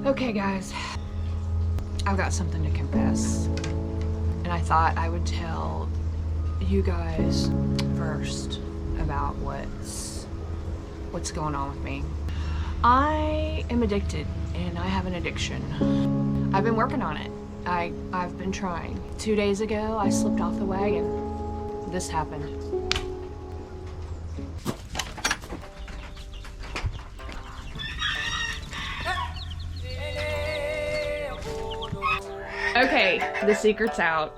Okay guys, I've got something to confess, and I thought I would tell you guys first about what's going on with me. I am addicted, and I have an addiction. I've been working on it. I've been trying. 2 days ago, I slipped off the wagon. This happened. Okay, the secret's out.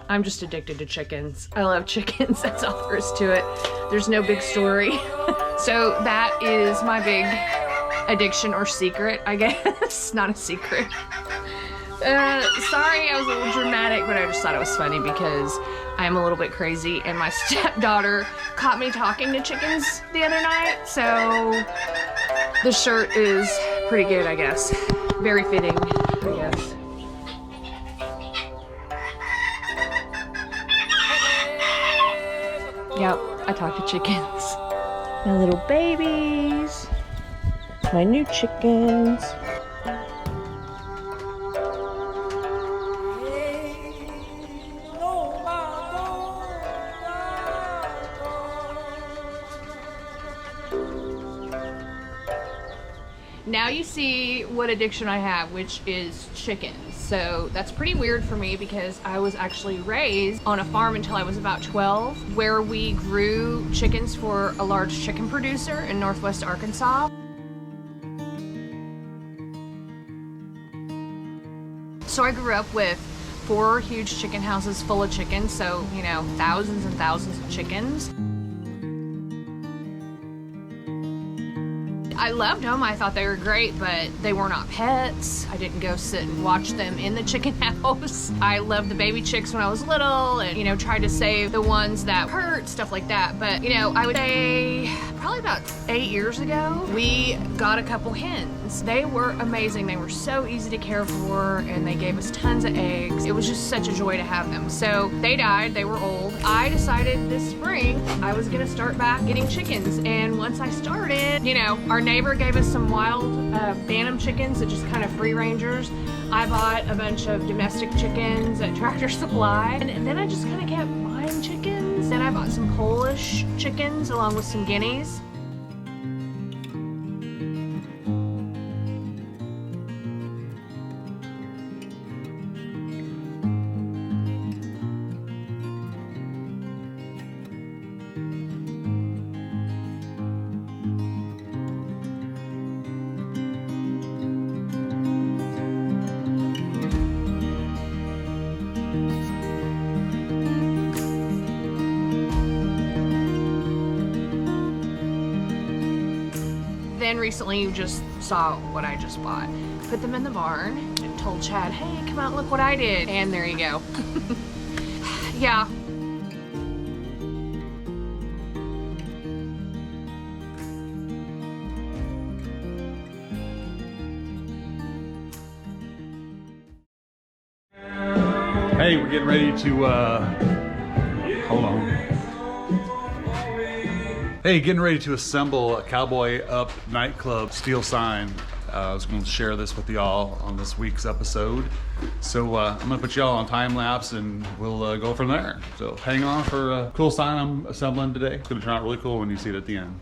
I'm just addicted to chickens. I love chickens, that's all there is to it. There's no big story. So that is my big addiction or secret, I guess. Not a secret. Sorry I was a little dramatic, but I just thought it was funny because I am a little bit crazy, and my stepdaughter caught me talking to chickens the other night, so the shirt is pretty good, I guess. Very fitting, I guess. Yep, I talk to chickens. My little babies. My new chickens. Now you see what addiction I have, which is chickens. So that's pretty weird for me because I was actually raised on a farm until I was about 12, where we grew chickens for a large chicken producer in Northwest Arkansas. So I grew up with 4 huge chicken houses full of chickens, so, you know, thousands and thousands of chickens. I loved them. I thought they were great, but they were not pets. I didn't go sit and watch them in the chicken house. I loved the baby chicks when I was little and, you know, tried to save the ones that hurt, stuff like that. But, you know, I would say probably about 8 years ago, we got a couple hens. They were amazing. They were so easy to care for, and they gave us tons of eggs. It was just such a joy to have them. So they died. They were old. I decided this spring I was gonna start back getting chickens. And once I started, you know, our neighbor gave us some wild Bantam chickens that just kind of free rangers. I bought a bunch of domestic chickens at Tractor Supply, and then I just kind of kept buying chickens. Then I bought some Polish chickens along with some guineas. Then recently you just saw what I just bought. Put them in the barn and told Chad, hey, come out and look what I did. And there you go. Yeah. Hey, we're getting ready to, hold on. Hey, getting ready to assemble a Cowboy Up nightclub steel sign. I was going to share this with y'all on this week's episode. So I'm going to put y'all on time lapse and we'll go from there. So hang on for a cool sign I'm assembling today. It's going to turn out really cool when you see it at the end.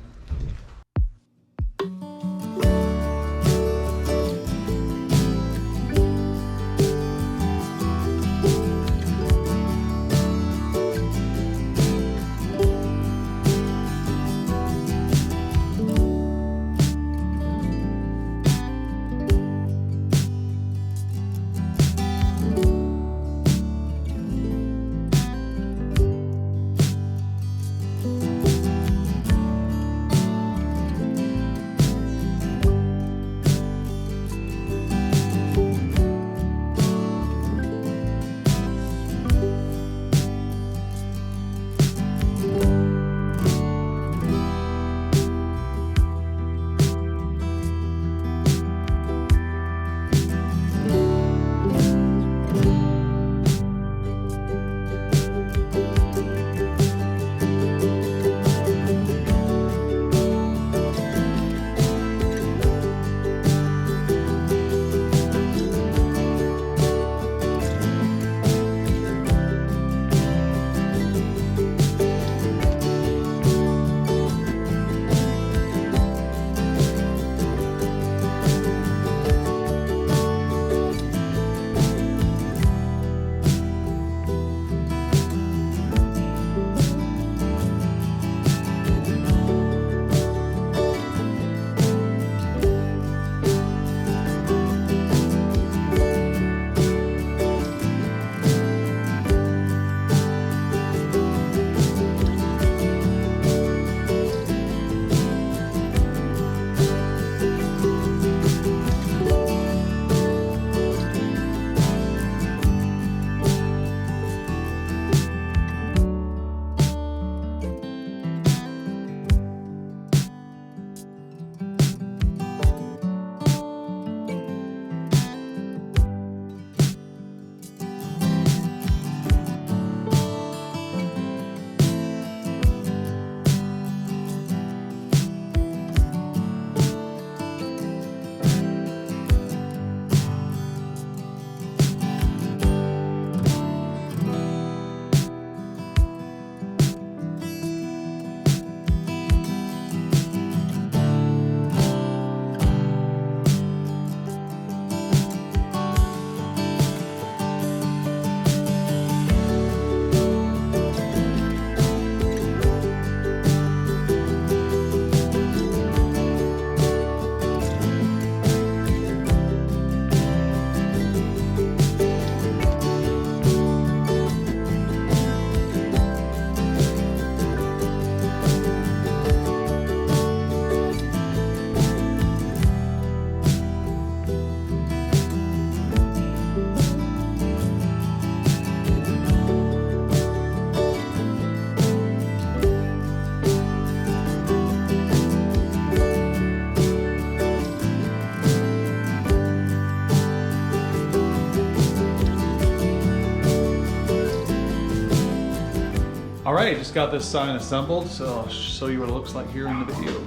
right, just got this sign assembled, so I'll show you what it looks like here in the video.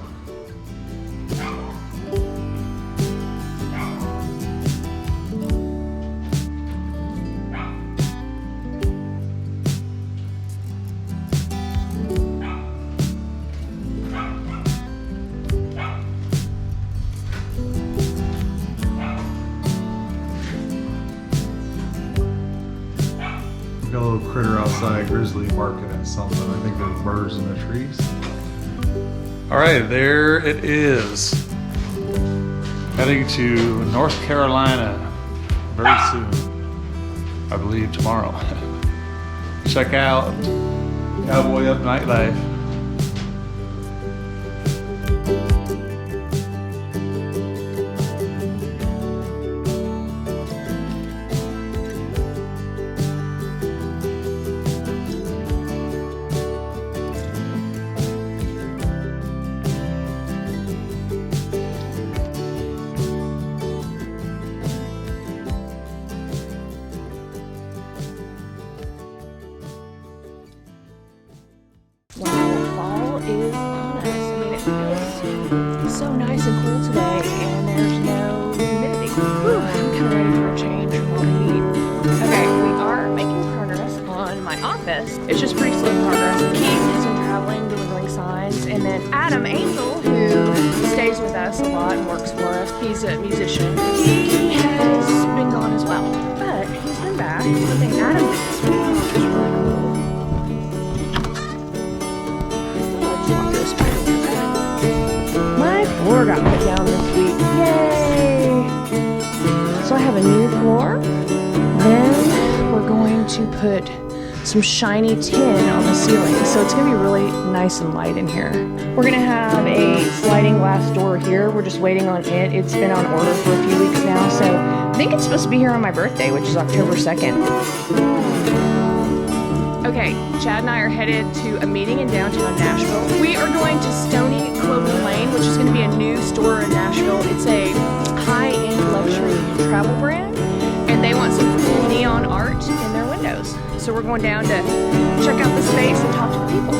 Got a little critter outside, grizzly barking at something. I think there's birds in the trees. All right, there it is. Heading to North Carolina very soon. I believe tomorrow. Check out Cowboy Up Nightlife. Wow, fall is on us. I mean, it feels so nice and cool today, and there's no humidity. Whew, I'm kind of ready for a change from all the heat. Okay, we are making progress on my office. It's just pretty slow progress. Keith has been traveling, delivering signs, and then Adam Angel, who stays with us a lot and works for us, he's a musician. He has been gone as well, but he's been back. Something Adam did this week, which was really cool. My floor got put down this week. Yay! So I have a new floor. Then we're going to put some shiny tin on the ceiling. So it's going to be really nice and light in here. We're going to have a sliding glass door here. We're just waiting on it. It's been on order for a few weeks now. So I think it's supposed to be here on my birthday, which is October 2nd. Okay, Chad and I are headed to a meeting in downtown Nashville. We are going to Stony Clover Lane, which is going to be a new store in Nashville. It's a high-end luxury travel brand, and they want some cool neon art in their windows. So we're going down to check out the space and talk to the people.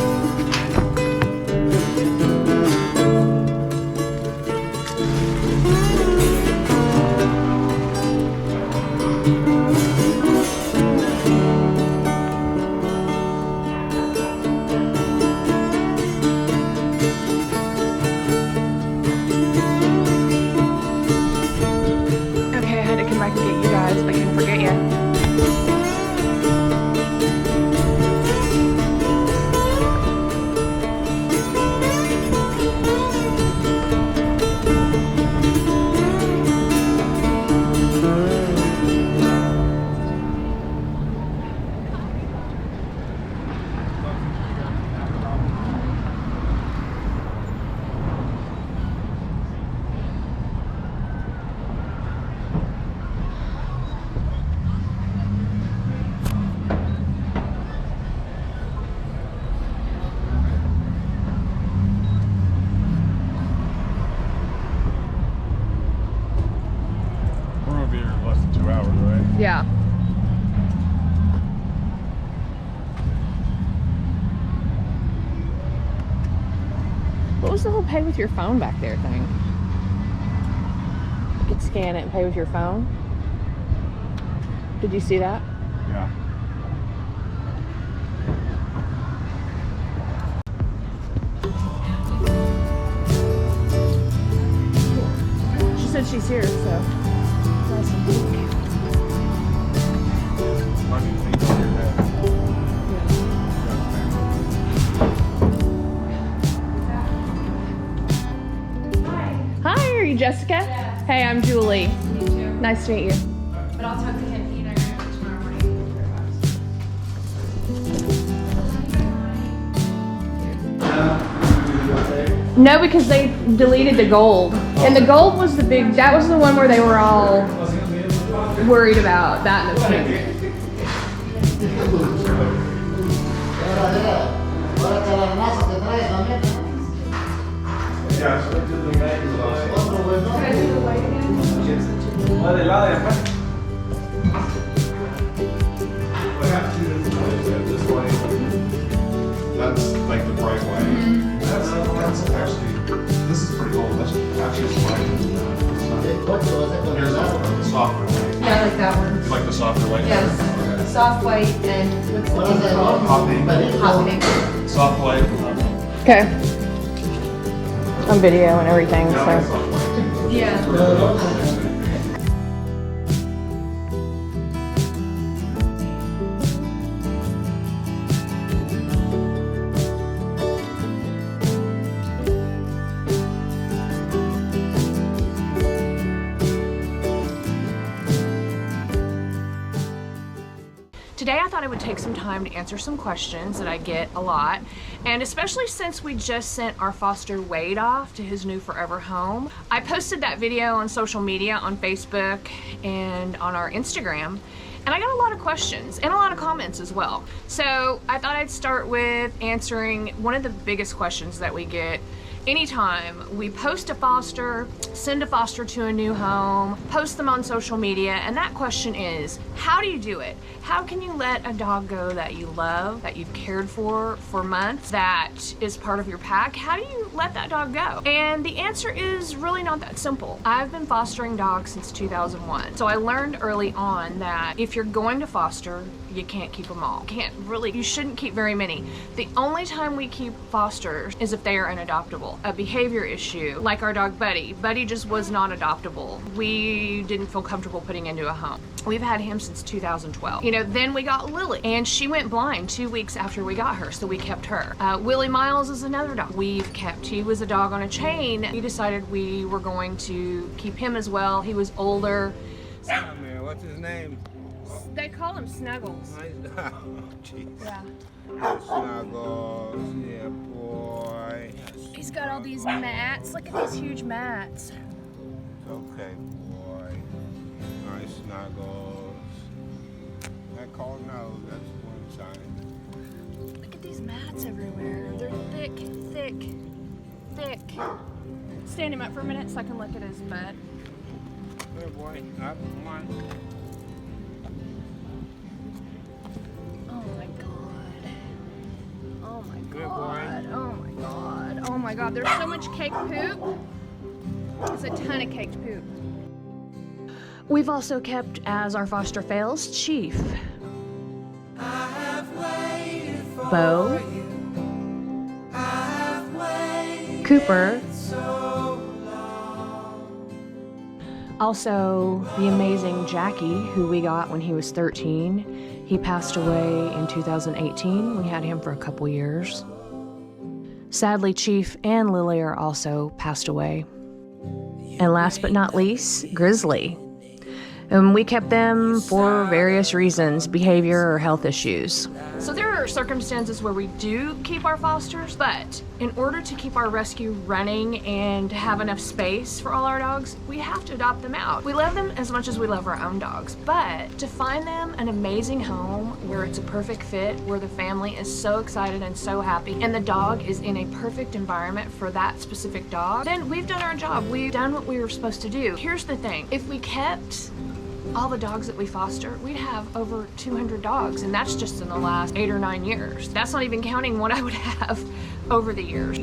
Yeah. What was the whole pay with your phone back there thing? You could scan it and pay with your phone. Did you see that? Yeah. She said she's here, so. Hi, are you Jessica? Yeah. Hey, I'm Julie. Me too. Nice to meet you. But I'll talk to him. He and I are going to tomorrow morning. No, because they deleted the gold. And the gold was the big, that was the one where they were all worried about, that and the pink. Can I do the white again? Here's the softer white. Yeah, I like that one. You like the softer white? Yes. Soft white and what's the name of Hot pink. it? Hot pink. Soft white. Okay. On video and everything, so. Soft white. Yeah. Today I thought I would take some time to answer some questions that I get a lot, and especially since we just sent our foster Wade off to his new forever home. I posted that video on social media, on Facebook and on our Instagram, and I got a lot of questions and a lot of comments as well. So I thought I'd start with answering one of the biggest questions that we get anytime we post a foster, send a foster to a new home, post them on social media, and that question is, how do you do it? How can you let a dog go that you love, that you've cared for months, that is part of your pack? How do you let that dog go? And the answer is really not that simple. I've been fostering dogs since 2001. So I learned early on that if you're going to foster, you can't keep them all. You shouldn't keep very many. The only time we keep fosters is if they are unadoptable. A behavior issue, like our dog Buddy. Buddy just was not adoptable. We didn't feel comfortable putting into a home. We've had him since 2012. Then we got Lily, and she went blind 2 weeks after we got her, so we kept her. Willie Miles is another dog we've kept. He was a dog on a chain. We decided we were going to keep him as well. He was older. Yeah, man, what's his name? They call him Snuggles. Oh, jeez. Yeah. Snuggles, yeah, boy. He's got all these mats. Look at these huge mats. Okay, boy. Nice Snuggles. That cold nose, that's one sign. Look at these mats everywhere. They're thick, thick, thick. Stand him up for a minute so I can look at his butt. Good boy, up one. Oh my god. Oh my Good god. boy. Oh my god. Oh my god. There's so much cake poop. There's a ton of caked poop. We've also kept, as our foster fails, Chief, Bo, Cooper, also the amazing Jackie, who we got when he was 13. He passed away in 2018. We had him for a couple years. Sadly, Chief and Lily are also passed away. And last but not least, Grizzly. And we kept them for various reasons, behavior or health issues. So there are circumstances where we do keep our fosters, but in order to keep our rescue running and to have enough space for all our dogs, we have to adopt them out. We love them as much as we love our own dogs, but to find them an amazing home where it's a perfect fit, where the family is so excited and so happy, and the dog is in a perfect environment for that specific dog, then we've done our job. We've done what we were supposed to do. Here's the thing. If we kept all the dogs that we foster, we'd have over 200 dogs, and that's just in the last 8 or 9 years. That's not even counting what I would have over the years.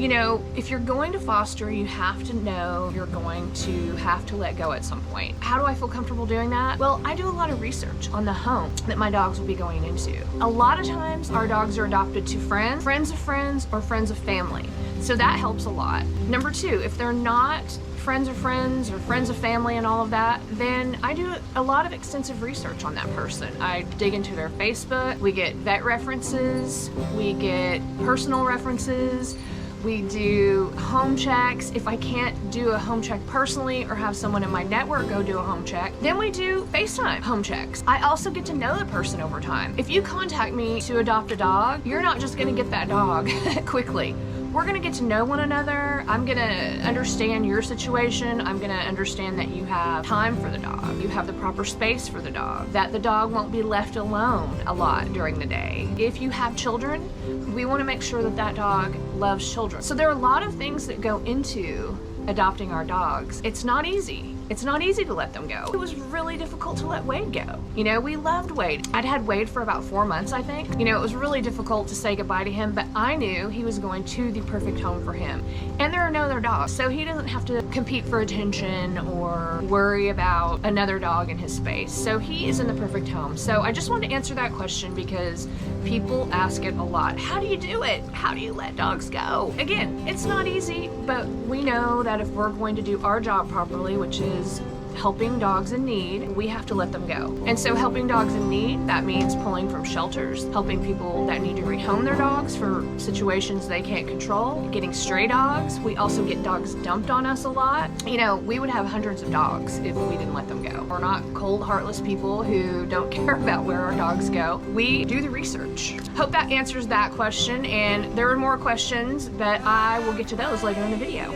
If you're going to foster, you have to know you're going to have to let go at some point. How do I feel comfortable doing that? Well, I do a lot of research on the home that my dogs will be going into. A lot of times, our dogs are adopted to friends, friends of friends, or friends of family. So that helps a lot. Number 2, if they're not friends or friends of family and all of that, then I do a lot of extensive research on that person. I dig into their Facebook, we get vet references, we get personal references, we do home checks. If I can't do a home check personally or have someone in my network go do a home check, then we do FaceTime home checks. I also get to know the person over time. If you contact me to adopt a dog, you're not just gonna get that dog quickly. We're gonna get to know one another. I'm gonna understand your situation. I'm gonna understand that you have time for the dog. You have the proper space for the dog. That the dog won't be left alone a lot during the day. If you have children, we wanna make sure that that dog loves children. So there are a lot of things that go into adopting our dogs. It's not easy. It's not easy to let them go. It was really difficult to let Wade go. You know, we loved Wade. I'd had Wade for about 4 months, I think. You know, it was really difficult to say goodbye to him, but I knew he was going to the perfect home for him. And there are no other dogs, so he doesn't have to compete for attention or worry about another dog in his space. So he is in the perfect home. So I just wanted to answer that question because people ask it a lot. How do you do it? How do you let dogs go? Again, it's not easy, but we know that if we're going to do our job properly, which is helping dogs in need, we have to let them go. And so helping dogs in need, that means pulling from shelters, helping people that need to rehome their dogs for situations they can't control, getting stray dogs. We also get dogs dumped on us a lot. You know, we would have hundreds of dogs if we didn't let them go. We're not cold, heartless people who don't care about where our dogs go. We do the research. Hope that answers that question, and there are more questions, but I will get to those later in the video.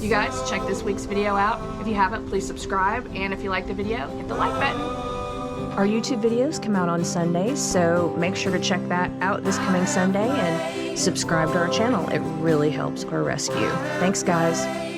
You guys, check this week's video out. If you haven't, please subscribe, and if you like the video, hit the like button. Our YouTube videos come out on Sundays, so make sure to check that out this coming Sunday and subscribe to our channel. It really helps our rescue. Thanks, guys.